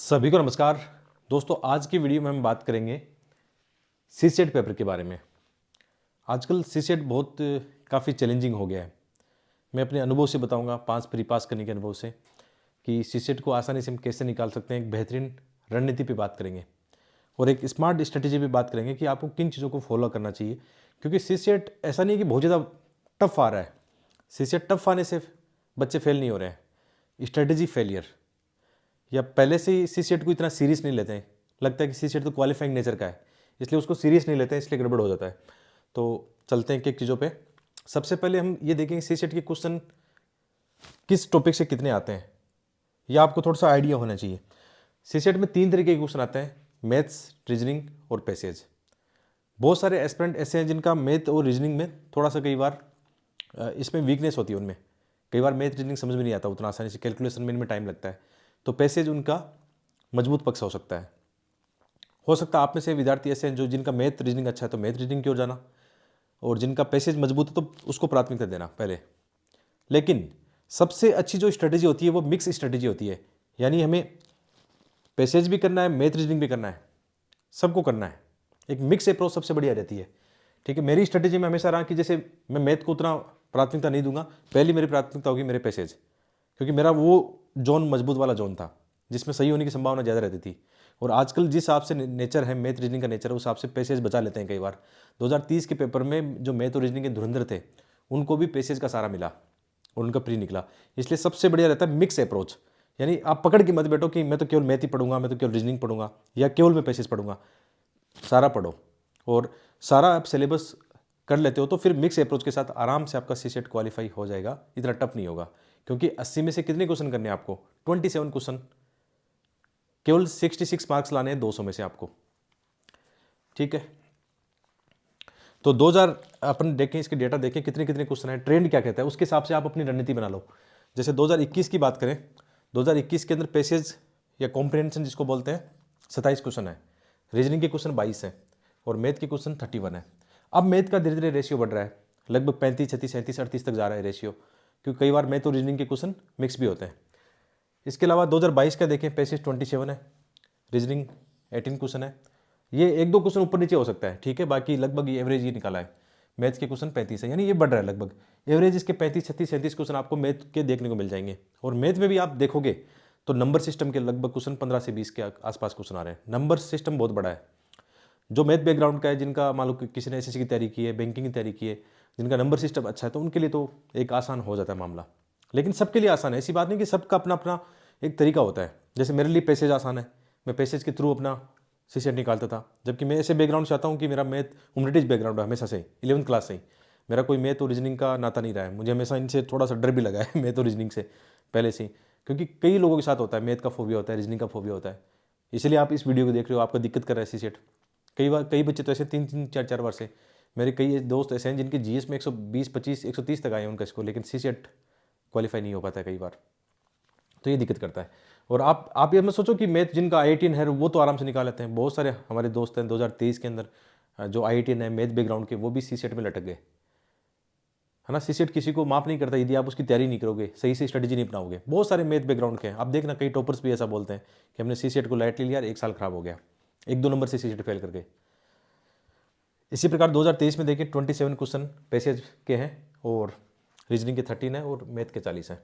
सभी को नमस्कार दोस्तों। आज की वीडियो में हम बात करेंगे सीसेट पेपर के बारे में। आजकल सीसेट बहुत काफ़ी चैलेंजिंग हो गया है। मैं अपने अनुभव से बताऊंगा, 5 प्री पास करने के अनुभव से, कि सीसेट को आसानी से हम कैसे निकाल सकते हैं। एक बेहतरीन रणनीति पे बात करेंगे और एक स्मार्ट स्ट्रेटेजी पे बात करेंगे कि आपको किन चीज़ों को फॉलो करना चाहिए। क्योंकि सीसेट ऐसा नहीं है कि बहुत ज़्यादा टफ आ रहा है। सीसेट टफ आने से बच्चे फेल नहीं हो रहे हैं, स्ट्रेटेजी फेलियर, या पहले से ही सी सेट को इतना सीरियस नहीं लेते हैं। लगता है कि सी सेट तो क्वालिफाइंग नेचर का है, इसलिए उसको सीरियस नहीं लेते हैं, इसलिए गड़बड़ हो जाता है। तो चलते हैं एक चीज़ों पे। सबसे पहले हम ये देखेंगे सी सेट के क्वेश्चन किस टॉपिक से कितने आते हैं, यह आपको थोड़ा सा आइडिया होना चाहिए। सी सेट में 3 तरीके के क्वेश्चन आते हैं, मैथ्स, रीजनिंग और पैसेज। बहुत सारे एस्पिरेंट ऐसे हैं जिनका मैथ और रीजनिंग में थोड़ा सा कई बार इसमें वीकनेस होती है। उनमें कई बार मैथ रीजनिंग समझ में नहीं आता उतना आसानी से, कैलकुलेशन में इनमें टाइम लगता है। तो पैसेज उनका मजबूत पक्ष हो सकता है। हो सकता है आप में से विद्यार्थी ऐसे हैं जो जिनका मैथ रीजनिंग अच्छा है तो मैथ रीजनिंग की ओर जाना, और जिनका पैसेज मजबूत है तो उसको प्राथमिकता देना पहले। लेकिन सबसे अच्छी जो स्ट्रेटेजी होती है वो मिक्स स्ट्रेटेजी होती है, यानी हमें पैसेज भी करना है, मैथ रीजनिंग भी करना है, सबको करना है। एक मिक्स अप्रोच सबसे बढ़िया रहती है। ठीक है, मेरी स्ट्रेटेजी में हमेशा रहा कि जैसे मैं मैथ को उतना प्राथमिकता नहीं दूंगा, पहली मेरी प्राथमिकता होगी मेरे पैसेज, क्योंकि मेरा वो जोन मजबूत वाला जोन था जिसमें सही होने की संभावना ज़्यादा रहती थी। और आजकल जिस हिसाब से नेचर है, मैथ रीजनिंग का नेचर है, उस हिसाब से पैसेज बचा लेते हैं कई बार। 2030 के पेपर में जो मैथ और रीजनिंग के धुरंधर थे उनको भी पैसेज का सहारा मिला और उनका प्री निकला। इसलिए सबसे बढ़िया रहता है मिक्स अप्रोच, यानी आप पकड़ के मत बैठो कि मैं तो केवल मैथ ही पढ़ूंगा, मैं तो केवल रीजनिंग पढ़ूंगा, या केवल मैं पैसेज पढ़ूंगा। सारा पढ़ो, और सारा आप सिलेबस कर लेते हो तो फिर मिक्स अप्रोच के साथ आराम से आपका सी सेट क्वालिफाई हो जाएगा। इतना टफ नहीं होगा, क्योंकि 80 में से कितने क्वेश्चन करने हैं आपको? 27 क्वेश्चन। केवल 66 मार्क्स लाने हैं 200 में से आपको। ठीक है, तो 2000 अपन देखें, इसके डेटा देखें कितने कितने क्वेश्चन है, ट्रेंड क्या कहता है, उसके हिसाब से आप अपनी रणनीति बना लो। जैसे 2021 की बात करें, 2021 के अंदर पैसेज या कॉम्प्रिहेंशन जिसको बोलते हैं 27 क्वेश्चन है, रीजनिंग के क्वेश्चन 22 है, और मैथ के क्वेश्चन 31 है। अब मैथ का धीरे धीरे रेशियो बढ़ रहा है, लगभग 35, 36, 37, 38 तक जा रहा है रेशियो, क्योंकि कई बार मैथ और रीजनिंग के क्वेश्चन मिक्स भी होते हैं। इसके अलावा 2022 का देखें, पैसेज 27 है, रीजनिंग 18 क्वेश्चन है। ये एक दो क्वेश्चन ऊपर नीचे हो सकता है, ठीक है, बाकी लगभग एवरेज ही निकाला है। मैथ के क्वेश्चन 35 है, यानी ये बढ़ रहा है लगभग। एवरेज इसके 35, 36, 37 क्वेश्चन आपको मैथ के देखने को मिल जाएंगे। और मैथ में भी आप देखोगे तो नंबर सिस्टम के लगभग क्वेश्चन 15 से 20 के आसपास क्वेश्चन आ रहे हैं। नंबर सिस्टम बहुत बड़ा है। जो मैथ बैकग्राउंड का है, जिनका मान लो कि किसी ने एसएससी की तैयारी की है, बैंकिंग की तैयारी की है, जिनका नंबर सिस्टम अच्छा है, तो उनके लिए तो एक आसान हो जाता है मामला। लेकिन सबके लिए आसान है, ऐसी बात नहीं कि सबका अपना अपना एक तरीका होता है। जैसे मेरे लिए पैसेज आसान है, मैं पैसेज के थ्रू अपना सी सेट निकालता था, जबकि मैं ऐसे बैकग्राउंड से आता हूँ कि मेरा मैथ ह्यूमैनिटीज बैकग्राउंड है हमेशा से, 11th क्लास से ही। मेरा कोई मैथ और रीजनिंग का नाता नहीं रहा है, मुझे हमेशा इनसे थोड़ा सा डर भी लगा है मैथ और रीजनिंग से पहले से ही, क्योंकि कई लोगों के साथ होता है, मैथ का फोबिया होता है, रीजनिंग का फोबिया होता है। इसलिए आप इस वीडियो को देख रहे हो, आपका दिक्कत कर रहा है सी सेट। कई बार कई बच्चे तो ऐसे 3-3, 4-4 बार से, मेरे कई दोस्त ऐसे हैं जिनके जीएस में 120, 25, 130 तक आए हैं उनका स्कोर, लेकिन सी सेट क्वालिफाई नहीं हो पाता है कई बार। तो ये दिक्कत करता है। और आप ये मत सोचो कि मैथ जिनका IITN है वो तो आराम से निकाल लेते हैं। बहुत सारे हमारे दोस्त हैं 2023 के अंदर जो IITN है मैथ बैकग्राउंड के, वो भी सी सेट में लटक गए, है ना। सी सेट किसी को माफ नहीं करता यदि आप उसकी तैयारी नहीं करोगे, सही से स्ट्रेटेजी नहीं अपनाओगे। बहुत सारे मैथ बैकग्राउंड के हैं, आप देखना कई टॉपर्स भी ऐसा बोलते हैं कि हमने सी सेट को लाइटली लिया, 1 साल खराब हो गया 1-2 नंबर से सी सेट फेल करके। इसी प्रकार 2023 में देखिए 27 क्वेश्चन पैसेज के हैं, और रीजनिंग के 13 है, और मैथ के 40 हैं।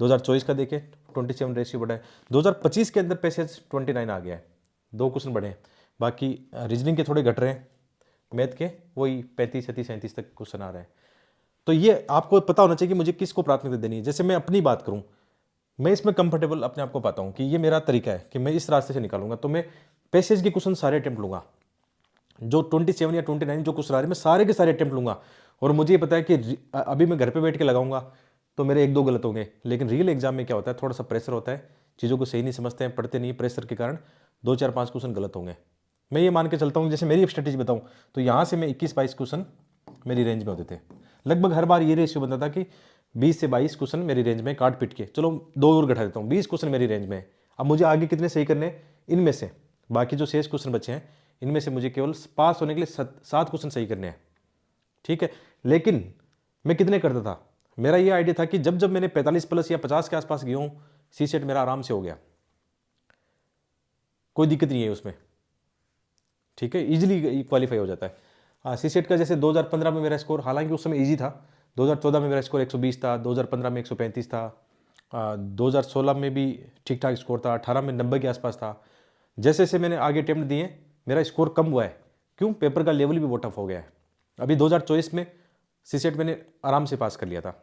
2024 का देखिए 27 रेशियो बढ़ा है। 2025 के अंदर पैसेज 29 आ गया है, 2 क्वेश्चन बढ़े हैं। बाकी रीजनिंग के थोड़े घट रहे हैं, मैथ के वही 35, 37, 37 तक क्वेश्चन आ रहे हैं। तो ये आपको पता होना चाहिए कि मुझे किसको प्राथमिकता देनी है। जैसे मैं अपनी बात करूं, मैं इसमें कंफर्टेबल अपने आप को पाता हूं कि ये मेरा तरीका है कि मैं इस रास्ते से निकालूंगा, तो मैं पैसेज के क्वेश्चन सारे अटेम्प्ट लूंगा। जो 27 या 29 जो क्वेश्चन आ रहे हैं, मैं सारे के सारे अटेम्प्ट लूंगा। और मुझे ये पता है कि अभी मैं घर पे बैठ के लगाऊंगा तो मेरे 1-2 गलत होंगे, लेकिन रियल एग्जाम में क्या होता है, थोड़ा सा प्रेशर होता है, चीज़ों को सही नहीं समझते हैं, पढ़ते नहीं, प्रेशर के कारण 2-4-5 क्वेश्चन गलत होंगे। मैं ये मान के चलता हूँ, जैसे मेरी स्ट्रेटेजी बताऊँ तो यहाँ से मैं 21-22 क्वेश्चन मेरी रेंज में होते थे। लगभग हर बार ये रेशियो बनता था कि 20 से 22 क्वेश्चन मेरी रेंज में, काट पिट के चलो 2 और घटा देता हूँ, 20 क्वेश्चन मेरी रेंज में है। अब मुझे आगे कितने सही करने, इनमें से बाकी जो शेष क्वेश्चन बचे हैं इनमें से मुझे केवल पास होने के लिए 7 क्वेश्चन सही करने हैं। ठीक है, लेकिन मैं कितने करता था, मेरा ये आइडिया था कि जब जब मैंने 45 प्लस या 50 के आसपास गया हूँ, सी सेट मेरा आराम से हो गया। कोई दिक्कत नहीं है उसमें, ठीक है, इजीली क्वालिफाई हो जाता है। हाँ, सीसेट का जैसे 2015 में मेरा स्कोर, हालांकि उस समय इजी था, 2014 में मेरा स्कोर 120 था, 2015 में 135 था, 2016 में भी ठीक ठाक स्कोर था, 18 में 90 के आसपास था। जैसे जैसे मैंने आगे अटेम्प्ट दिए मेरा स्कोर कम हुआ है, क्यों? पेपर का लेवल भी बहुत टफ हो गया है। अभी 2024 में सीसेट मैंने आराम से पास कर लिया था,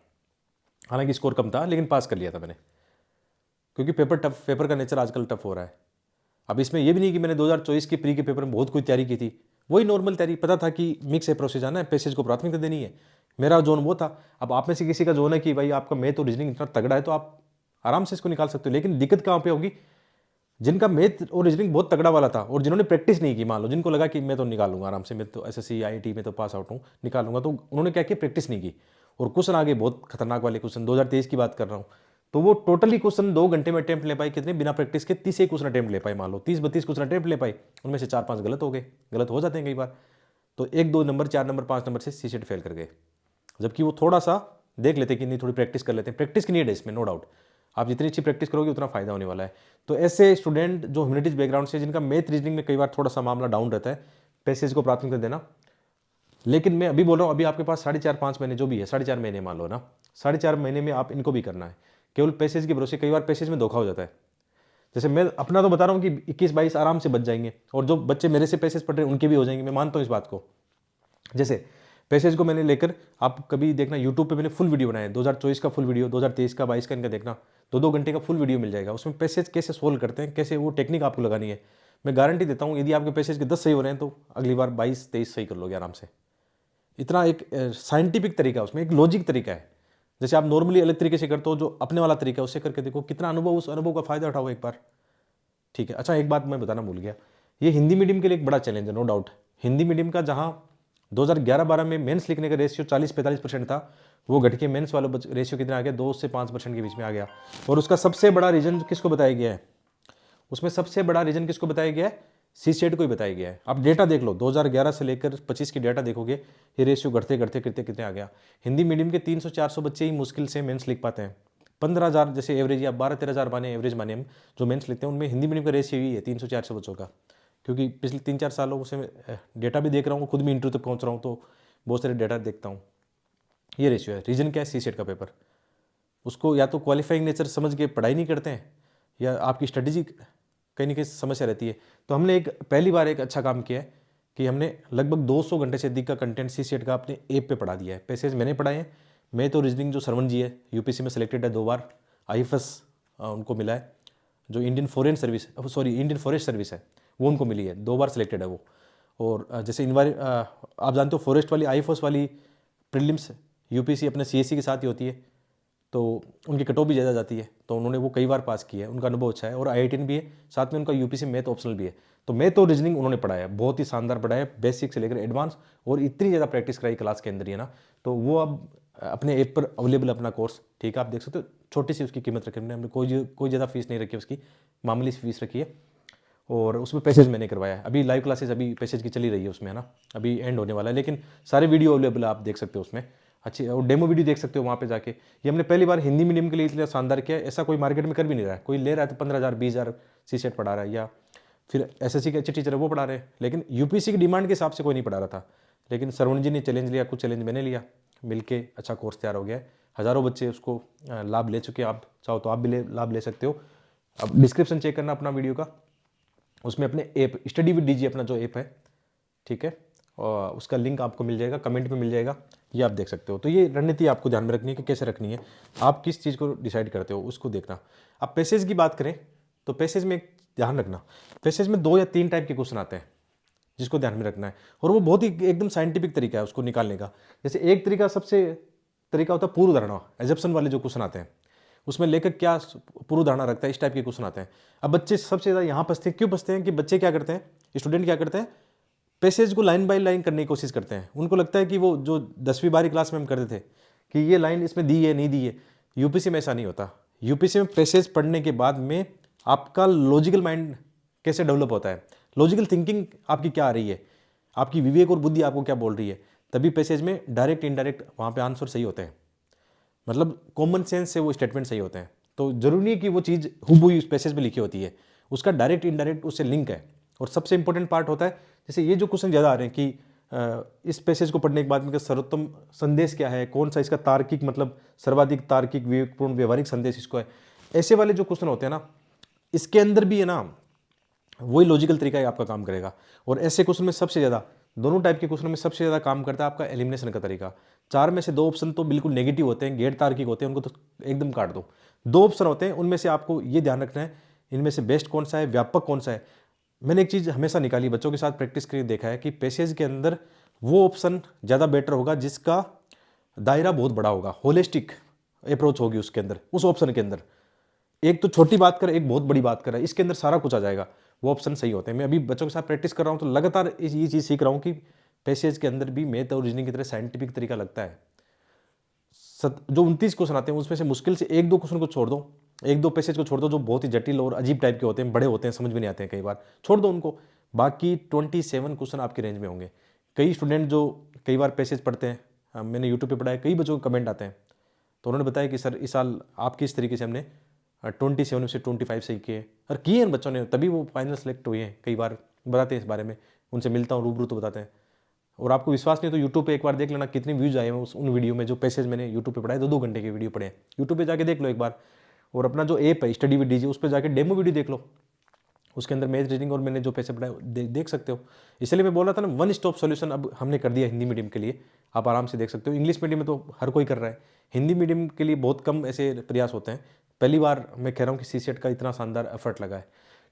हालांकि स्कोर कम था लेकिन पास कर लिया था मैंने, क्योंकि पेपर का नेचर आजकल टफ हो रहा है। अब इसमें यह भी नहीं कि मैंने 2024 की प्री के पेपर में बहुत कोई तैयारी की थी, वही नॉर्मल तैयारी, पता था कि मिक्स अप्रोच से जाना है, पैसेज को प्राथमिकता देनी है, मेरा जोन वो था। अब आप में से किसी का जोन है कि भाई आपका मैथ और रीजनिंग इतना तगड़ा है तो आप आराम से इसको निकाल सकते हो, लेकिन दिक्कत कहाँ पे होगी? जिनका मैथ और रीजनिंग बहुत तगड़ा वाला था और जिन्होंने प्रैक्टिस नहीं की, मान लो जिनको लगा कि मैं तो निकाल लूंगा आराम से, मैं तो एसएससी आईआईटी में तो पास आउट हूँ, निकाल लूंगा, तो उन्होंने क्या किया? प्रैक्टिस नहीं की और क्वेश्चन आगे बहुत खतरनाक वाले क्वेश्चन, 2023 की बात कर रहा हूँ, तो वो टोटली क्वेश्चन 2 घंटे में अटेम्प्ट ले पाए, कितने? बिना प्रैक्टिस के 30 क्वेश्चन अटेम्प्ट ले पाए, मान लो 30-32 क्वेश्चन अटेम्प्ट ले पाए, उनमें से 4-5 गलत हो गए, गलत हो जाते हैं कई बार, तो 1-2 नंबर, 4 नंबर, 5 नंबर से सीसेट फेल कर गए। जबकि वो थोड़ा सा देख लेते कि नहीं, थोड़ी प्रैक्टिस कर लेते हैं, प्रैक्टिस की नीड है इसमें, नो डाउट, आप जितनी अच्छी प्रैक्टिस करोगे उतना फायदा होने वाला है। तो ऐसे स्टूडेंट जो ह्यूमैनिटीज बैकग्राउंड से, जिनका मैथ रीजनिंग में कई बार थोड़ा सा मामला डाउन रहता है, पैसेज को प्राथमिकता देना। लेकिन मैं अभी बोल रहा हूँ, अभी आपके पास 4.5-5 महीने जो भी है, 4.5 महीने मान लो ना, 4.5 महीने में आप इनको भी करना है, केवल पैसेज के भरोसे कई बार पैसेज में धोखा हो जाता है। जैसे मैं अपना तो बता रहा हूँ कि 21-22 आराम से बच जाएंगे, और जो बच्चे मेरे से पैसेज पढ़ रहे हैं उनके भी हो जाएंगे, मैं मानता हूँ इस बात को। जैसे पैसेज को मैंने लेकर, आप कभी देखना यूट्यूब पे मैंने फुल वीडियो बनाया है, 2024 का फुल वीडियो, 2023 का, 22 का, इनका देखना, 2-2 घंटे का फुल वीडियो मिल जाएगा, उसमें पैसेज कैसे सोल्व करते हैं, कैसे वो टेक्निक आपको लगानी है। मैं गारंटी देता हूँ, यदि आपके पैसेज के 10 सही हो रहे हैं तो अगली बार 22-23 सही कर लोगे आराम से। इतना एक साइंटिफिक तरीका है उसमें, एक लॉजिक तरीका है। जैसे आप नॉर्मली अलग तरीके से करते हो, जो अपने वाला तरीका है उससे करके देखो, कितना अनुभव, उस अनुभव का फायदा उठाओ एक बार, ठीक है। अच्छा, एक बात मैं बताना भूल गया, ये हिंदी मीडियम के लिए एक बड़ा चैलेंज है, नो डाउट। हिंदी मीडियम का जहाँ 2011-12 में मेंस लिखने का रेशियो 40-45% था, वो घट के मेंस वाला रेशियो कितना आ गया? 2 से 5% के बीच में आ गया। और उसका सबसे बड़ा रीजन किसको बताया गया है? उसमें सबसे बड़ा रीजन किसको बताया गया है? सीसेट को ही बताया गया है। आप डेटा देख लो, 2011 से लेकर 25 की डेटा देखोगे, ये रेशियो घटते घटते घटते कितने आ गया। हिंदी मीडियम के 300-400 बच्चे ही मुश्किल से मेंस लिख पाते हैं। 15,000 जैसे एवरेज, या 12-13,000 माने एवरेज, माने हम जो मेंस लिखते हैं, उनमें हिंदी मीडियम का रेशियो ही है 300-400 बच्चों का। क्योंकि पिछले 3-4 सालों से डेटा भी देख रहा हूँ, खुद भी इंटरव्यू तक पहुँच रहा हूँ, तो बहुत सारे डेटा देखता हूँ, ये रेशियो है। रीजन क्या है? सीसेट का पेपर, उसको या तो क्वालिफाइंग नेचर समझ के पढ़ाई नहीं करते हैं, या आपकी स्ट्रेटेजी कहीं ना कहीं समस्या रहती है। तो हमने एक पहली बार एक अच्छा काम किया है कि हमने लगभग 200 घंटे से अधिक का कंटेंट सीसेट का अपने ऐप पे पढ़ा दिया है। पैसेज मैंने पढ़ाए हैं, मैं तो रीजनिंग जो सरवण जी है, यूपीसी में सेलेक्टेड है 2 बार, आईएफएस उनको मिला है, जो इंडियन फॉरेस्ट सर्विस है वो उनको मिली है, 2 बार सिलेक्टेड है वो। और जैसे आप जानते हो फॉरेस्ट वाली, आईएफएस वाली प्रीलिम्स यूपीसी अपने सीएससी के साथ ही होती है, तो उनकी कट ऑफ भी ज़्यादा जाती है, तो उन्होंने वो कई बार पास किया है, उनका अनुभव अच्छा है। और आईआईटीएन भी है, साथ में उनका यूपीसी मैथ ऑप्शनल भी है। तो मैथ और रीजनिंग उन्होंने पढ़ाया, बहुत ही शानदार पढ़ाया, बेसिक से लेकर एडवांस, और इतनी ज़्यादा प्रैक्टिस कराई क्लास के अंदर ही है ना। तो वो अब अपने ऐप पर अवेलेबल अपना कोर्स, ठीक है, आप देख सकते हो। छोटी सी उसकी कीमत रखी हमने कोई ज़्यादा फीस नहीं रखी, उसकी मामूली सी फीस रखी है। और उसमें पैसेज मैंने करवाया है, अभी लाइव क्लासेस अभी पैसेज की चली रही है उसमें, है ना, अभी एंड होने वाला है, लेकिन सारे वीडियो अवेलेबल है, आप देख सकते हो उसमें अच्छी, और डेमो वीडियो देख सकते हो वहाँ पे जाके। ये हमने पहली बार हिंदी मीडियम के लिए इसलिए शानदार किया है, ऐसा कोई मार्केट में कर भी नहीं रहा है। कोई ले रहा है तो 15,000-20,000 सीसेट पढ़ा रहा है, या फिर एसएससी के अच्छे टीचर है वो पढ़ा रहे हैं, लेकिन यूपीसी की डिमांड के हिसाब से कोई नहीं पढ़ा रहा था। लेकिन सरवण जी ने चैलेंज लिया, कुछ चैलेंज मैंने लिया, मिलके अच्छा कोर्स तैयार हो गया है। हज़ारों बच्चे उसको लाभ ले चुके हैं, आप चाहो तो आप भी लाभ ले सकते हो। अब डिस्क्रिप्शन चेक करना अपना वीडियो का, उसमें अपने ऐप स्टडी विद डीजी अपना जो ऐप है, ठीक है, और उसका लिंक आपको मिल जाएगा, कमेंट में मिल जाएगा, ये आप देख सकते हो। तो ये रणनीति आपको ध्यान में रखनी है कि कैसे रखनी है, आप किस चीज़ को डिसाइड करते हो उसको देखना। अब पैसेज की बात करें तो पैसेज में ध्यान रखना, पैसेज में 2 या 3 टाइप के क्वेश्चन आते हैं जिसको ध्यान में रखना है, और वो बहुत ही एकदम साइंटिफिक तरीका है उसको निकालने का। जैसे एक तरीका, सबसे तरीका होता है पूर्व धारणा, एजप्शन वाले जो क्वेश्चन आते हैं, उसमें लेखक क्या पूर्व धारणा रखता है, इस टाइप के क्वेश्चन आते हैं। अब बच्चे सबसे ज़्यादा यहाँ फंसते हैं, क्यों फंसते हैं कि बच्चे क्या करते हैं, स्टूडेंट क्या करते हैं, पैसेज को लाइन बाय लाइन करने की कोशिश करते हैं। उनको लगता है कि वो जो 10वीं-12वीं क्लास में हम करते थे कि ये लाइन इसमें दी है, नहीं दी है। यूपीसी में ऐसा नहीं होता। यूपीसी में पैसेज पढ़ने के बाद में आपका लॉजिकल माइंड कैसे डेवलप होता है, लॉजिकल थिंकिंग आपकी क्या आ रही है, आपकी विवेक और बुद्धि आपको क्या बोल रही है, तभी पैसेज में डायरेक्ट इनडायरेक्ट वहाँ पे आंसर सही होते हैं, मतलब कॉमन सेंस से वो स्टेटमेंट सही होते हैं। तो जरूरी नहीं कि वो चीज़ हुबहू उस पैसेज में लिखी होती है, उसका डायरेक्ट इनडायरेक्ट उससे लिंक है। और सबसे इंपॉर्टेंट पार्ट होता है, जैसे ये जो क्वेश्चन ज़्यादा आ रहे हैं कि इस पैसेज को पढ़ने के बाद इनका सर्वोत्तम संदेश क्या है, कौन सा इसका तार्किक मतलब सर्वाधिक तार्किक विवेकपूर्ण व्यवहारिक संदेश इसको है, ऐसे वाले जो क्वेश्चन होते हैं ना, इसके अंदर भी है ना वही लॉजिकल तरीका ही आपका काम करेगा। और ऐसे क्वेश्चन में सबसे ज़्यादा, दोनों टाइप के क्वेश्चन में सबसे ज़्यादा काम करता है आपका एलिमिनेशन का तरीका। 4 में से 2 ऑप्शन तो बिल्कुल नेगेटिव होते हैं, गैर तार्किक होते हैं, उनको तो एकदम काट दो। 2 ऑप्शन होते हैं, उनमें से आपको ये ध्यान रखना है इनमें से बेस्ट कौन सा है, व्यापक कौन सा है। मैंने एक चीज़ हमेशा निकाली, बच्चों के साथ प्रैक्टिस करके देखा है कि पैसेज के अंदर वो ऑप्शन ज़्यादा बेटर होगा जिसका दायरा बहुत बड़ा होगा, होलिस्टिक अप्रोच होगी उसके अंदर, उस ऑप्शन के अंदर। एक तो छोटी बात कर, एक बहुत बड़ी बात कर, इसके अंदर सारा कुछ आ जाएगा, वो ऑप्शन सही होते हैं। मैं अभी बच्चों के साथ प्रैक्टिस कर रहा हूँ तो लगातार ये चीज़ सीख रहा हूँ कि पैसेज के अंदर भी मैथ और रीजनिंग की तरह साइंटिफिक तरीका लगता है। जो 29 क्वेश्चन आते हैं उसमें से मुश्किल से 1-2 क्वेश्चन को छोड़ दो, 1-2 पैसेज को छोड़ दो जो बहुत ही जटिल और अजीब टाइप के होते हैं, बड़े होते हैं, समझ में नहीं आते हैं कई बार, छोड़ दो उनको। बाकी 27 क्वेश्चन आपके रेंज में होंगे। कई स्टूडेंट जो कई बार पैसेज पढ़ते हैं, मैंने यूट्यूब पे पढ़ा है, कई बच्चों को कमेंट आते हैं, तो उन्होंने बताया कि सर इस साल आपकी इस तरीके से हमने 27 में से 25 सही किए, और किए हैं बच्चों ने, तभी वो फाइनल सेलेक्ट हुए हैं। कई बार बताते हैं इस बारे में, उनसे मिलता हूँ रूबरू तो बताते हैं। और आपको विश्वास नहीं तो यूट्यूब पे एक बार देख लेना कितने व्यूज आए हैं उन वीडियो में, जो पैसेज मैंने यूट्यूब पे पढ़ाए, 2-2 घंटे के वीडियो पढ़े हैं, यूट्यूब पे जाके देख लो एक बार। और अपना जो ऐप है स्टडी विद डीजे, उस पर जाके डेमो वीडियो देख लो, उसके अंदर मैथ रीडिंग और मैंने जो पैसे पढ़ाए देख सकते हो। इसलिए मैं बोल रहा था ना, वन स्टॉप सॉल्यूशन अब हमने कर दिया हिंदी मीडियम के लिए, आप आराम से देख सकते हो। इंग्लिश मीडियम में तो हर कोई कर रहा है, हिंदी मीडियम के लिए बहुत कम ऐसे प्रयास होते हैं। पहली बार मैं कह रहा हूँ कि सीसेट का इतना शानदार एफर्ट लगा है,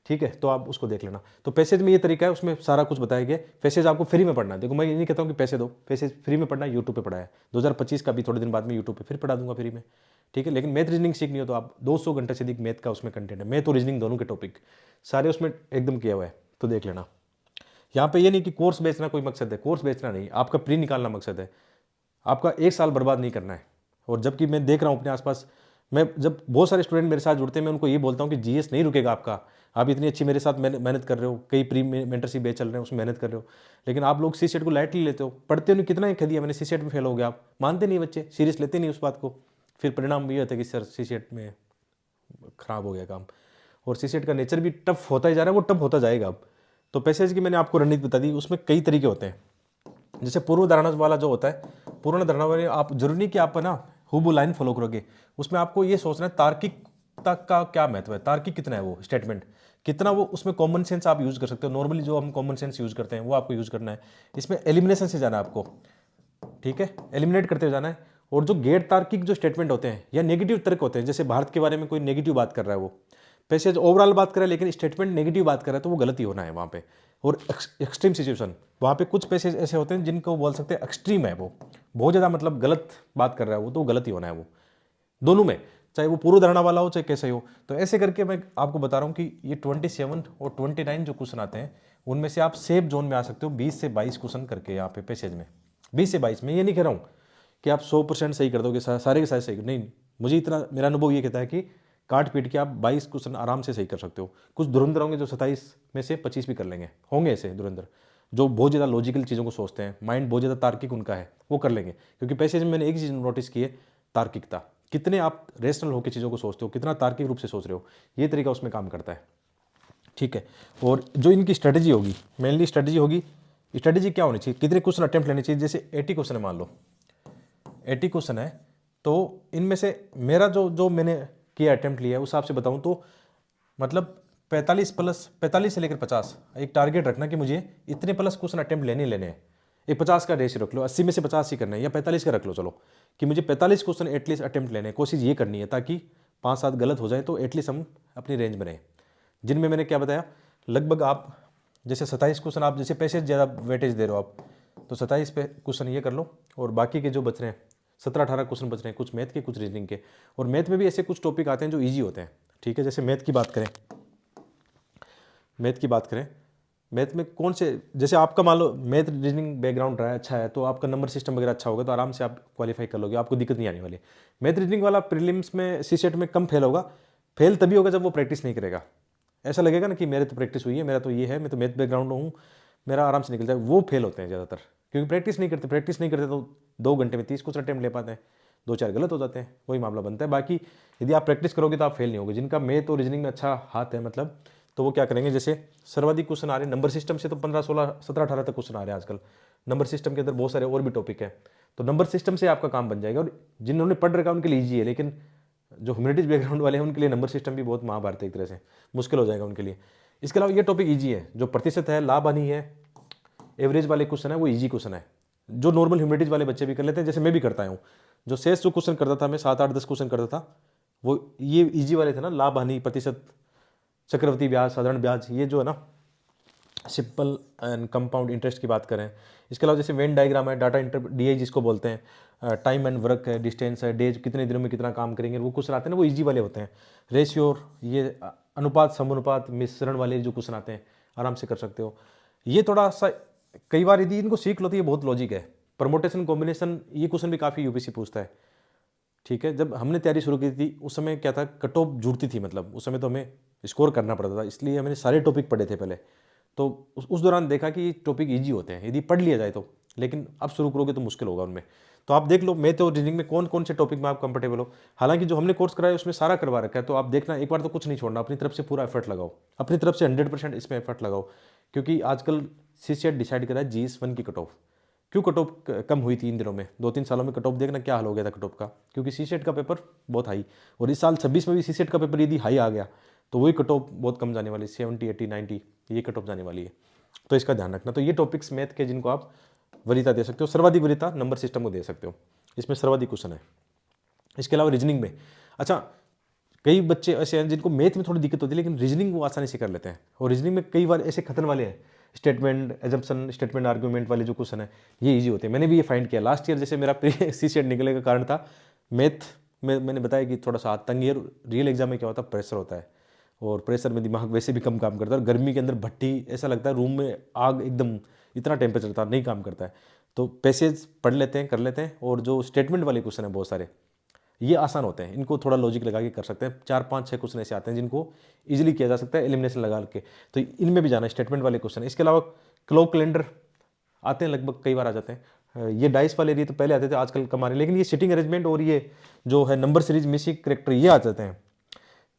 ठीक है, तो आप उसको देख लेना। तो पैसेज में ये तरीका है, उसमें सारा कुछ बताया गया। पैसेज आपको फ्री में पढ़ना है, देखो मैं ये नहीं कहता हूँ कि पैसे दो, पैसेज फ्री में पढ़ना है, यूट्यूब पे पढ़ा है। 2025 का भी थोड़े दिन बाद में यूट्यूब पे फिर पढ़ा दूंगा फ्री में, ठीक है। लेकिन मैथ रीजनिंग सीखनी हो तो आप 200 घंटे से अधिक मैथ का उसमें कंटेंट है, मैथ और रीजनिंग दोनों के टॉपिक सारे उसमें एकदम किया हुआ है, तो देख लेना। यहाँ पे ये नहीं कि कोर्स बेचना कोई मकसद है, कोर्स बेचना नहीं, आपका प्री निकालना मकसद है, आपका 1 साल बर्बाद नहीं करना है। और जबकि मैं देख रहा हूँ अपने आसपास, मैं जब बहुत सारे स्टूडेंट मेरे साथ जुड़ते हैं, मैं उनको ये बोलता हूँ कि जीएस नहीं रुकेगा आपका, आप इतनी अच्छी मेरे साथ मेहनत कर रहे हो, कई प्री मेंटरशिप बैच चल रहे हैं उसमें मेहनत कर रहे हो, लेकिन आप लोग सीसेट को लाइटली लेते हो, पढ़ते हो नहीं, कितना ही कह दिया मैंने सीसेट में फेल हो गया, आप मानते नहीं, बच्चे सीरियस लेते नहीं उस बात को। फिर परिणाम ये होता है कि सर सीसेट में खराब हो गया काम। और सीसेट का नेचर भी टफ होता ही जा रहा है, वो टफ होता जाएगा अब। तो पैसेज की मैंने आपको रणनीति बता दी, उसमें कई तरीके होते हैं। जैसे पूर्व धारणा वाला जो होता है, पूर्ण धारणा वाले आप जरूरी नहीं कि आप ना हुबहू लाइन फॉलो करोगे, उसमें आपको ये सोचना है तार्किकता का क्या महत्व है, तार्किक कितना है वो स्टेटमेंट, कितना वो उसमें कॉमन सेंस आप यूज कर सकते हो, नॉर्मली जो हम कॉमन सेंस यूज करते हैं वो आपको यूज करना है। इसमें एलिमिनेशन से जाना है आपको, ठीक है, एलिमिनेट करते हुए जाना है। और जो गैर तार्किक जो स्टेटमेंट होते हैं या नेगेटिव तर्क होते हैं, जैसे भारत के बारे में कोई नेगेटिव बात कर रहा है, वो पैसेज ओवरऑल बात कर रहा है लेकिन स्टेटमेंट नेगेटिव बात कर रहा है, तो वो गलती होना है वहाँ पे। और एक्सट्रीम सिचुएशन, वहाँ पे कुछ पैसेज ऐसे होते हैं जिनको बोल सकते हैं एक्सट्रीम है, वो बहुत ज़्यादा मतलब गलत बात कर रहा है वो, तो गलत ही होना है वो, दोनों में, चाहे वो पूर्व धारणा वाला हो चाहे कैसे ही हो। तो ऐसे करके मैं आपको बता रहा हूँ कि ये 27 और 29 जो क्वेश्चन आते हैं, उनमें से आप सेफ जोन में आ सकते हो 20 से 22 क्वेश्चन करके यहाँ पे पैसेज में, 20 से 22। मैं ये नहीं कह रहा हूँ कि आप 100% सही कर दोगे, सारे के सारे सही, नहीं, मुझे इतना मेरा अनुभव ये कहता है कि काट पीट के आप 22 क्वेश्चन आराम से सही कर सकते हो। कुछ धुरंधर होंगे जो 27 में से 25 भी कर लेंगे, होंगे ऐसे धुरंधर जो बहुत ज़्यादा लॉजिकल चीज़ों को सोचते हैं, माइंड बहुत ज़्यादा तार्किक उनका है, वो कर लेंगे। क्योंकि पैसेज में मैंने एक चीज़ नोटिस की है, तार्किकता, कितने आप रेशनल होकर चीज़ों को सोचते हो, कितना तार्किक रूप से सोच रहे हो, ये तरीका उसमें काम करता है, ठीक है। और जो इनकी स्ट्रेटजी होगी, मेनली स्ट्रेटजी होगी, स्ट्रेटजी क्या होनी चाहिए, कितने क्वेश्चन अटेम्प्ट लेने चाहिए। जैसे 80 क्वेश्चन है, मान लो 80 क्वेश्चन है, तो इनमें से मेरा जो जो मैंने किया अटेम्प्ट लिया है उस हिसाब से बताऊं तो मतलब 45 से लेकर 50 एक टारगेट रखना कि मुझे इतने प्लस क्वेश्चन अटेम्प्ट लेने हैं। एक 50 का रेशियो रख लो, 80 में से 50 ही करना है, या 45 का रख लो, चलो कि मुझे 45 क्वेश्चन एटलीस्ट अटेम्प्ट लेने, कोशिश ये करनी है ताकि 5-7 गलत हो जाए तो एटलीस्ट हम अपनी रेंज में रहें। जिनमें मैंने क्या बताया, लगभग आप जैसे 27 क्वेश्चन, आप जैसे पैसे ज़्यादा वेटेज दे रहे हो आप, तो 27 पे क्वेश्चन ये कर लो, और बाकी के जो बच रहे हैं 17-18 क्वेश्चन बच रहे हैं, कुछ मैथ के कुछ रीजनिंग के। और मैथ में भी ऐसे कुछ टॉपिक आते हैं जो ईजी होते हैं, ठीक है। जैसे मैथ की बात करें, मैथ में कौन से, जैसे आपका मान लो मैथ रीजनिंग बैकग्राउंड रहा है, अच्छा है, तो आपका नंबर सिस्टम वगैरह अच्छा होगा तो आराम से आप क्वालिफाई कर लोगे, आपको दिक्कत नहीं आने वाली। मैथ रीजनिंग वाला प्रीलिम्स में सीसेट में कम फेल होगा, फेल तभी होगा जब वो प्रैक्टिस नहीं करेगा। ऐसा लगेगा ना कि मेरे तो प्रैक्टिस हुई है, मेरा तो ये है, मैं तो मैथ बैकग्राउंड हूँ, मेरा आराम से निकल जाए, वो फेल होते हैं ज़्यादातर, क्योंकि प्रैक्टिस नहीं करते तो 2 घंटे में 30 क्वेश्चन अटेम्प्ट ले पाते हैं, 2-4 गलत हो जाते हैं, वही मामला बनता है। बाकी यदि आप प्रैक्टिस करोगे तो आप फेल नहीं होगे। जिनका मैथ और रीजनिंग में अच्छा हाथ है मतलब, तो वो क्या करेंगे, जैसे सर्वाधिक क्वेश्चन आ रहे हैं नंबर सिस्टम से, तो 15, 16, 17, 18 तक क्वेश्चन आ रहे हैं आजकल। नंबर सिस्टम के अंदर बहुत सारे और भी टॉपिक है, तो नंबर सिस्टम से आपका काम बन जाएगा। और जिन्होंने पढ़ रखा है उनके लिए ईजी है, लेकिन जो ह्यूमैनिटीज बैकग्राउंड वाले हैं उनके लिए नंबर सिस्टम भी बहुत महाभारत है, एक तरह से मुश्किल हो जाएगा उनके लिए। इसके अलावा ये टॉपिक ईजी है, जो प्रतिशत है, लाभ हानि है, एवरेज वाले क्वेश्चन है, वो ईजी क्वेश्चन है, जो नॉर्मल ह्यूमैनिटीज वाले बच्चे भी कर लेते हैं, जैसे मैं भी करता हूँ। जो शेष जो क्वेश्चन करता था मैं, 7, 8, 10 क्वेश्चन करता था, वो ये ईजी वाले थे ना, लाभ हानि, प्रतिशत, चक्रवृद्धि ब्याज, साधारण ब्याज, ये जो है ना सिंपल एंड कंपाउंड इंटरेस्ट की बात करें। इसके अलावा जैसे वेन डायग्राम है, डाटा इंटर डीआई जिसको बोलते हैं, टाइम एंड वर्क है, डिस्टेंस है, डेज कितने दिनों में कितना काम करेंगे, वो क्वेश्चन आते हैं ना, वो ईजी वाले होते हैं। रेशियो, ये अनुपात, समानुपात, मिश्रण वाले जो क्वेश्चन आते हैं, आराम से कर सकते हो। ये थोड़ा सा कई बार यदि इनको सीख लो तो ये बहुत लॉजिक है। परमोटेशन, कॉम्बिनेशन, ये क्वेश्चन भी काफ़ी यूपीसी पूछता है। ठीक है, जब हमने तैयारी शुरू की थी उस समय क्या था, कट ऑफ जुड़ती थी, मतलब उस समय तो हमें स्कोर करना पड़ता था, इसलिए हमने सारे टॉपिक पढ़े थे पहले। तो उस दौरान देखा कि ये टॉपिक ईजी होते हैं यदि पढ़ लिया जाए तो, लेकिन अब शुरू करोगे तो मुश्किल होगा उनमें। तो आप देख लो मैथ और रीजनिंग में कौन कौन से टॉपिक में आप कंफर्टेबल हो। हालांकि जो हमने कोर्स कराया उसमें सारा करवा रखा है, तो आप देखना एक बार तो कुछ नहीं छोड़ना, अपनी तरफ से पूरा एफर्ट लगाओ, अपनी तरफ से 100% इसमें एफर्ट लगाओ। क्योंकि आजकल सीसीएट डिसाइड करा है GS1 की कट ऑफ। क्यों कट ऑफ कम हुई 3 दिनों में, 2-3 सालों में कट ऑफ देखना क्या हाल हो गया था कट ऑफ का, क्योंकि सीसेट का पेपर बहुत हाई, और इस साल 26 में भी सीसेट का पेपर यदि हाई आ गया तो वही कट ऑफ बहुत कम जाने वाली, 70, 80, 90 ये कट ऑफ जाने वाली है। तो इसका ध्यान रखना। तो ये टॉपिक्स मैथ के जिनको आप वरीयता दे सकते हो, सर्वाधिक वरीयता नंबर सिस्टम को दे सकते हो, इसमें सर्वाधिक क्वेश्चन है। इसके अलावा रीजनिंग में, अच्छा कई बच्चे ऐसे हैं जिनको मैथ में थोड़ी दिक्कत होती है, लेकिन रीजनिंग वो आसानी से कर लेते हैं। और रीजनिंग में कई बार ऐसे खतन वाले हैं, स्टेटमेंट, एजम्पशन, स्टेटमेंट, आर्गूमेंट वाले जो क्वेश्चन है ये इजी होते हैं। मैंने भी ये फाइंड किया लास्ट ईयर, जैसे मेरा प्री सीसेट निकलने का कारण था मैथ में, मैंने बताया कि थोड़ा सा हाथ तंग है। रियल एग्जाम में क्या होता है, प्रेशर होता है, और प्रेशर में दिमाग वैसे भी कम काम करता है, और गर्मी के अंदर भट्टी ऐसा लगता है, रूम में आग, एकदम इतना टेम्परेचर था, नहीं काम करता है। तो पैसेज पढ़ लेते हैं, कर लेते हैं, और जो स्टेटमेंट वाले क्वेश्चन है बहुत सारे ये आसान होते हैं, इनको थोड़ा लॉजिक लगा के कर सकते हैं। 4, 5, 6 क्वेश्चन ऐसे आते हैं जिनको इजीली किया जा सकता है एलिमिनेशन लगा के, तो इनमें भी जाना है स्टेटमेंट वाले क्वेश्चन। इसके अलावा क्लॉक कैलेंडर आते हैं, लगभग कई बार आ जाते हैं। ये डाइस वाले एरिया तो पहले आते थे, आजकल कम आ रहे हैं, लेकिन ये सीटिंग अरेंजमेंट और ये जो है नंबर सीरीज, मिसिंग करेक्टर, ये आ जाते हैं।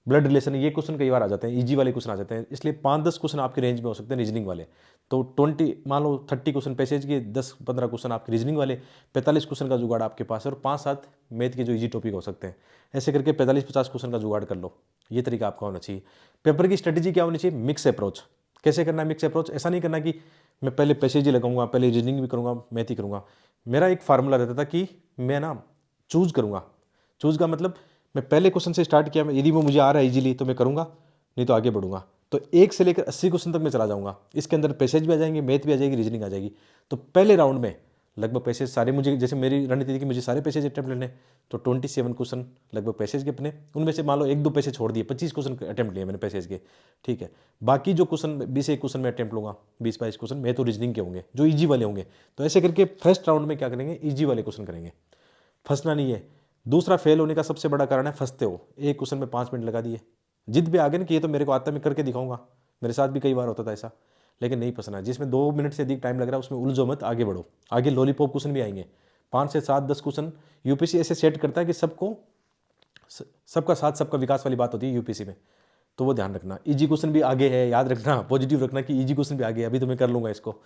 ब्लड रिलेशन, ये क्वेश्चन कई बार आ जाते हैं, ईजी वाले क्वेश्चन आ जाते हैं, इसलिए 5-10 क्वेश्चन आपके रेंज में हो सकते हैं रीजनिंग वाले। तो 20 मान लो 30 क्वेश्चन पैसेज के, 10-15 क्वेश्चन आपके रीजनिंग वाले, 45 क्वेश्चन का जुगाड़ आपके पास है, और 5-7 मैथ के जो ईजी टॉपिक हो सकते हैं। ऐसे करके 45-50 क्वेश्चन का जुगाड़ कर लो, ये तरीका आपका होना चाहिए। पेपर की स्ट्रेटेजी क्या होनी चाहिए, मिक्स अप्रोच। कैसे करना है मिक्स अप्रोच, ऐसा नहीं करना कि मैं पहले पैसेज ही लगाऊंगा, पहले रीजनिंग भी करूंगा, मैथ ही करूंगा। मेरा एक फार्मूला रहता था कि मैं ना चूज करूंगा। चूज का मतलब मैं पहले क्वेश्चन से स्टार्ट किया, यदि वो मुझे आ रहा है इजीली तो मैं करूंगा, नहीं तो आगे बढ़ूंगा। तो 1 से लेकर 80 क्वेश्चन तक मैं चला जाऊंगा, इसके अंदर पैसेज भी आ जाएंगे, मैथ भी आ जाएगी, रीजनिंग आ जाएगी। तो पहले राउंड में लगभग पैसेज सारे मुझे, जैसे मेरी रणनीति थी कि मुझे सारे पैसेज अटेम्प्ट लेने, तो 27 क्वेश्चन लगभग पैसेज के अपने, उनमें से मान लो 1-2 पैसेज छोड़ दिए, 25 क्वेश्चन अटेम्प्ट लिए मैंने पैसेज के। ठीक है, बाकी जो क्वेश्चन 20-21 क्वेश्चन में अटेम्प्ट लूंगा, 20-22 क्वेश्चन मैं तो रीजनिंग के होंगे जो ईजी वाले होंगे। तो ऐसे करके फर्स्ट राउंड में क्या करेंगे, ईजी वाले क्वेश्चन करेंगे, फंसना नहीं है। दूसरा, फेल होने का सबसे बड़ा कारण है फंसते हो, एक क्वेश्चन में 5 मिनट लगा दिए, जिद पे आ गए ना कि ये तो मेरे को आता है, मैं करके दिखाऊंगा। मेरे साथ भी कई बार होता था ऐसा, लेकिन नहीं फंसना। जिसमें 2 मिनट से अधिक टाइम लग रहा है उसमें उलझो मत, आगे बढ़ो। आगे लॉलीपॉप क्वेश्चन भी आएंगे, 5 से 7, 10 क्वेश्चन यूपीसी ऐसे सेट करता है कि सबका साथ सबका विकास वाली बात होती है यूपीसी में। तो वो ध्यान रखना, इजी क्वेश्चन भी आगे है, याद रखना, पॉजिटिव रखना कि इजी क्वेश्चन भी आगे है, अभी तो मैं कर लूंगा इसको।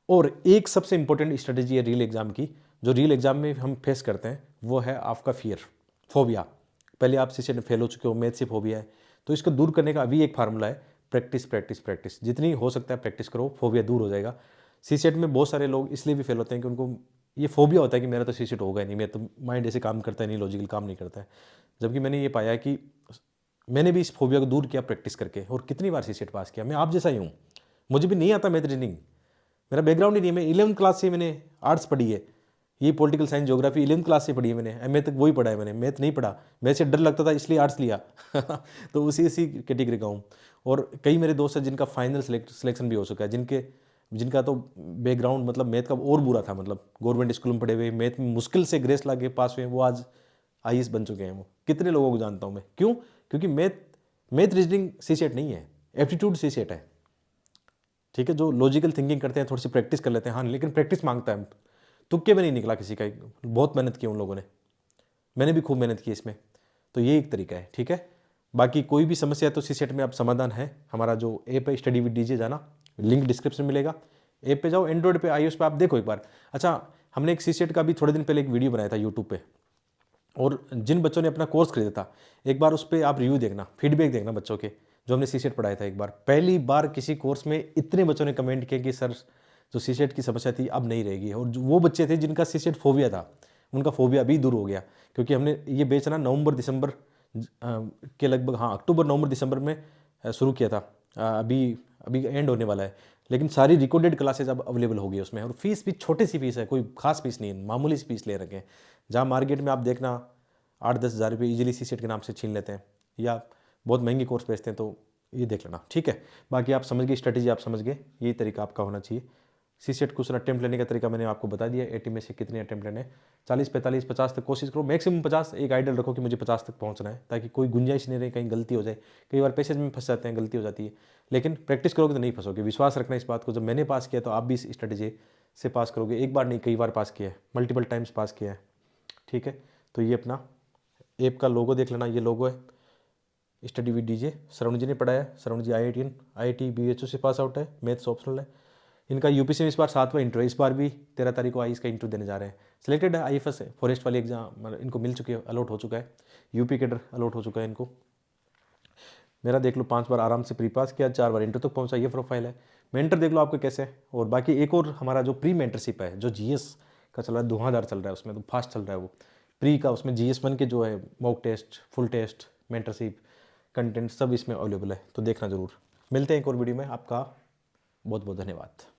और एक सबसे इंपॉर्टेंट स्ट्रेटेजी है रियल एग्जाम की, जो रियल एग्जाम में हम फेस करते हैं, वो है आपका फियर, फोबिया। पहले आप सीसेट में फेल हो चुके हो, मैथ से फोबिया है, तो इसको दूर करने का अभी एक फार्मूला है, प्रैक्टिस प्रैक्टिस प्रैक्टिस। जितनी हो सकता है प्रैक्टिस करो, फोबिया दूर हो जाएगा। सीसेट में बहुत सारे लोग इसलिए भी फेल होते हैं कि उनको ये फोबिया होता है कि मेरा तो सीसेट होगा ही नहीं, मेरा तो माइंड ऐसे काम करता है नहीं, लॉजिकल काम नहीं करता है। जबकि मैंने ये पाया कि मैंने भी इस फोबिया को दूर किया प्रैक्टिस करके, और कितनी बार सीसेट पास किया। मैं आप जैसा ही हूँ, मुझे भी नहीं आता मैथ रीजनिंग, मेरा बैकग्राउंड ही नहीं है। मैं 11th क्लास से मैंने आर्ट्स पढ़ी है, ये political science geography 11th class से पढ़ी है मैंने, एमए तक वही पढ़ा है मैंने, मैथ नहीं पढ़ा। मैथ से डर लगता था इसलिए आर्ट्स लिया तो उसी कैटेगरी का हूँ। और कई मेरे दोस्त हैं जिनका फाइनल सिलेक्शन भी हो चुका है, जिनका तो बैकग्राउंड मतलब मैथ का और बुरा था, मतलब गवर्नमेंट स्कूल में पढ़े हुए, मैथ में मुश्किल से ग्रेस ला के पास हुए, वो आज आईएएस बन चुके हैं। वो कितने लोगों को जानता हूँ मैं, क्यों? क्योंकि मैथ रीजनिंग सीसेट नहीं है, एप्टीट्यूड सीसेट है। ठीक है, जो लॉजिकल थिंकिंग करते हैं, थोड़ी सी प्रैक्टिस कर लेते हैं, हाँ, लेकिन प्रैक्टिस मांगता है। तुक्के में नहीं निकला किसी का, बहुत मेहनत की उन लोगों ने, मैंने भी खूब मेहनत की इसमें। तो ये एक तरीका है, ठीक है। बाकी कोई भी समस्या है तो सीसेट में आप समाधान है। हमारा जो ऐप है स्टडी विद डीजे, जाना, लिंक डिस्क्रिप्शन में मिलेगा। ऐप पे जाओ, एंड्रॉइड पे, iOS पे आप देखो एक बार। अच्छा, हमने एक सीसेट का भी थोड़े दिन पहले एक वीडियो बनाया था यूट्यूब पे, और जिन बच्चों ने अपना कोर्स खरीदा था, एक बार उस पर आप रिव्यू देखना, फीडबैक देखना बच्चों के, जो हमने सीसेट पढ़ाया था। एक बार, पहली बार किसी कोर्स में इतने बच्चों ने कमेंट किया कि सर जो सीसेट की समस्या थी अब नहीं रहेगी। और जो वो बच्चे थे जिनका सीसेट फोबिया था, उनका फोबिया अभी दूर हो गया, क्योंकि हमने ये बेचना नवंबर दिसंबर के लगभग, हाँ अक्टूबर नवंबर दिसंबर में शुरू किया था। अभी अभी एंड होने वाला है, लेकिन सारी रिकॉर्डेड क्लासेज अब अवेलेबल हो गई उसमें। और फीस भी छोटी सी फीस है, कोई खास फीस नहीं है, मामूली सी फीस ले रखे हैं। जहाँ मार्केट में आप देखना 8-10 हज़ार रुपये ईजिली सीसेट के नाम से छीन लेते हैं, या बहुत महंगी कोर्स बेचते हैं, तो ये देख लेना, ठीक है। बाकी आप समझ गए स्ट्रेटेजी, आप समझ गए, यही तरीका आपका होना चाहिए। सीसेट क्वेश्चन अटेम्प्ट लेने का तरीका मैंने आपको बता दिया। 80 में से कितने अटेम्प्ट लेने, 40, 45, 50 तक कोशिश करो, मैक्सिमम 50। एक आइडियल रखो कि मुझे 50 तक पहुंचना है, ताकि कोई गुंजाइश नहीं रहे कहीं गलती हो जाए। कई बार पैसेज में फंस जाते हैं, गलती हो जाती है, लेकिन प्रैक्टिस करोगे तो नहीं फंसोगे। विश्वास रखना इस बात को, जब मैंने पास किया तो आप भी इस स्ट्रेटेजी से पास करोगे। एक बार नहीं, कई बार पास किया है, मल्टीपल टाइम्स पास किया है, ठीक है। तो ये अपना ऐप का लोगो देख लेना, ये लोगो है स्टडी विद डीजे, श्रवण जी ने पढ़ाया। श्रवण जी IIT BHU से पास आउट है, मैथ्स ऑप्शनल है इनका। यूपीसी में इस बार 7वां इंटरव्यू, इस बार भी 13 तारीख को आई इसका इंटरव्यू देने जा रहे हैं। सिलेक्टेड है, IFS है, फॉरेस्ट वाली एग्जाम मतलब इनको मिल चुकी है, अलॉट हो चुका है। यूपी कैडर अलॉट हो चुका है इनको। मेरा देख लो 5 बार आराम से प्री पास किया, 4 बार इंटर तक पहुंचा, ये प्रोफाइल है। मेंटर देख लो आपके कैसे है। और बाकी एक और हमारा जो प्री मेंटरशिप है, जो GS का चल रहा है, धुआंधार चल रहा है उसमें, तो फास्ट चल रहा है वो प्री का। उसमें GS1 के जो है mock test, full test, mentorship, content सब इसमें अवेलेबल है, तो देखना जरूर। मिलते हैं एक और वीडियो में। आपका बहुत बहुत धन्यवाद।